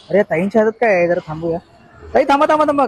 अरे ताईंच्या हातात काय आहे, जरा थांबूया. ताई थांबा थांबा थांबा.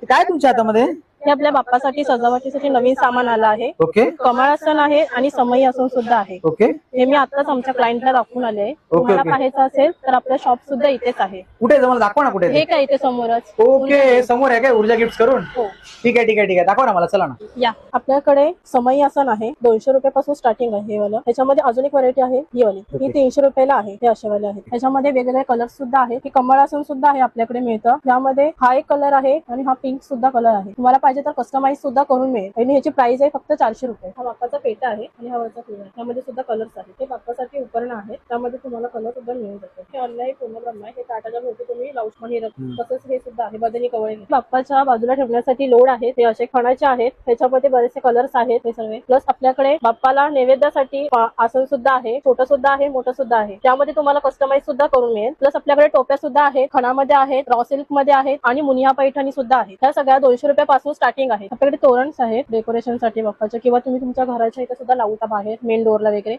काय तुमच्या हातामध्ये? हे आपल्या बाप्पासाठी सजावटीसाठी नवीन सामान आलं आहे. ओके कमळ आसन आहे आणि समई आसन सुद्धा आहे. ओके हे मी आताच आमच्या क्लायंटला दाखवून आले आहे. तुम्हाला ओके. पाहायचं असेल तर आपलं शॉप सुद्धा इथेच आहे. कुठे आहे? मला दाखवा ना कुठे आहे हे काय इथे समोरच. ते. ओके, हे समोर आहे काय ऊर्जा गिफ्ट करून? हो. ठीक आहे ठीक आहे ठीक आहे, दाखवा ना मला, चला ना. या आपल्याकडे समई आसन आहे. 200 रुपयापासून स्टार्टिंग आहे हे वाला. त्याच्यामध्ये अजून एक व्हरायटी आहे ही वाली. ही 300 रुपयाला आहे. हे असे वाले आहेत. त्याच्यामध्ये वेगवेगळे कलर सुद्धा आहे. हे कमळ आसन सुद्धा आहे आपल्याकडे मिळतं. यामध्ये हा एक कलर आहे आणि हा पिंक सुद्धा कलर आहे. तुम्हाला पाहिजे तर कस्टमाइज सुद्धा करून मिळेल. आणि ह्याची प्राइस आहे फक्त 400 रुपये. हा बाप्पाचा पेटा आहे आणि हा वरचा फुल आहे. त्यामध्ये सुद्धा कलर्स आहेत. हे बाप्पासाठी उपकरण आहेत. त्यामध्ये तुम्हाला कलर सुद्धा मिळून जातो. हे अन्याय पूर्णब्रह्म आहे. हे ताटाच्या भोवती तुम्ही लावू शकता. तसंच हे सुद्धा आहे बदनी कवळे. बाप्पाच्या बाजूला ठेवण्यासाठी लोड आहे. ते असे खणाचे आहेत. त्याच्यामध्ये बरेचसे कलर्स आहेत हे सर्व. प्लस आपल्याकडे बाप्पाला नैवेद्यासाठी आसन सुद्धा आहे. छोटं सुद्धा आहे, मोठं सुद्धा आहे. त्यामध्ये तुम्हाला कस्टमाइज सुद्धा करून मिळेल. प्लस आपल्याकडे टोप्या सुद्धा आहेत. खणामध्ये आहेत, रॉ सिल्क मध्ये आहेत आणि मुनिया पैठणी सुद्धा आहे. ह्या सगळ्या 200 रुपयापासून स्टार्टिंग आहे. आपल्याकडे तोरणस आहेत डेकोरेशन साठी बाप्पाच्या, किंवा तुम्ही तुमच्या घराच्या इथे सुद्धा लावता बाहेर मेन डोअरला वगैरे.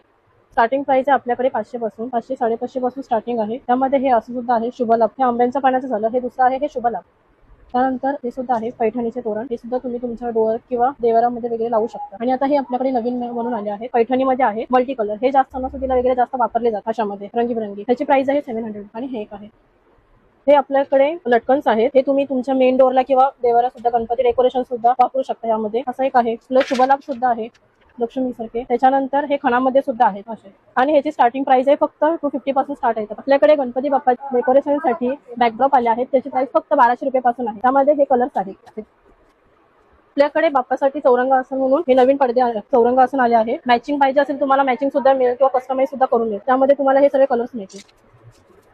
स्टार्टिंग प्राइस आहे आपल्याकडे 500 पासून, 500 550 पासून स्टार्टिंग आहे. त्यामध्ये हे असं सुद्धा आहे शुभलाभ. हे आंब्यांच्या पाण्याचं झालं. हे दुसरं आहे हे शुभलाभ. त्यानंतर हे सुद्धा आहे पैठणीचे तोरण. हे सुद्धा तुम्ही तुमच्या डोअर किंवा देवारामध्ये वगैरे लावू शकता. आणि आता हे आपल्याकडे नवीन म्हणून आले आहे. पैठणीमध्ये आहे मल्टी कलर. हे जास्त सणासुदीला वगैरे जास्त वापरले जातात अशामध्ये रंगीबिरंगी. त्याची प्राइस आहे 700. आणि हे एक आहे. हे आपल्याकडे लटकन्स आहेत. हे तुम्ही तुमच्या मेन डोअरला किंवा देवाला सुद्धा गणपती डेकोरेशन सुद्धा वापरू शकता. यामध्ये असं एक आहे. प्लस शुभलाभ सुद्धा आहे लक्ष्मी सारखे. त्याच्यानंतर हे खणामध्ये सुद्धा आहेत असे. आणि ह्याची स्टार्टिंग प्राइस आहे फक्त 250 पासून स्टार्ट आहे. आपल्याकडे गणपती बाप्पा डेकोरेशनसाठी बॅकड्रॉप आले आहेत. त्याची प्राइस फक्त 1200 रुपयापासून आहे. त्यामध्ये हे कलर्स आहेत. आपल्याकडे बाप्पासाठी चौरंग आसन म्हणून हे नवीन पडदे चौरंग आसन आले आहे. मॅचिंग पाहिजे असेल तुम्हाला मॅचिंग सुद्धा मिळेल किंवा कस्टमाइज सुद्धा करून मिळेल. त्यामध्ये तुम्हाला हे सगळे कलर्स मिळतील.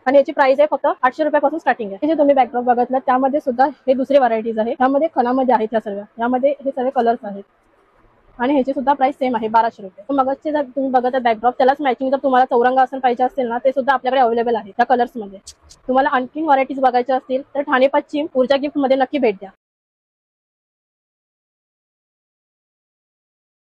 आणि याची प्राइस आहे फक्त 800 रुपयापासून स्टार्टिंग आहे. जे तुम्ही बॅकड्रॉप बघितलं त्यामध्ये सुद्धा हे दुसरे व्हरायटीज आहे. त्यामध्ये खणामध्ये आहेत ह्या सर्व. यामध्ये हे सगळे कलर्स आहेत. आणि ह्याची सुद्धा प्राइस सेम आहे 1200 रुपये. मगचे जर तुम्ही बघत बॅकड्रॉप त्यालाच मॅचिंग जर तुम्हाला चौरंग आसन पाहिजे असेल ना, ते सुद्धा आपल्याकडे अवेलेबल आहे त्या कलर्स मध्ये. तुम्हाला आणखीन व्हरायटीज बघायच्या असतील तर ठाणे पश्चिम ऊर्जा गिफ्ट मध्ये नक्की भेट द्या.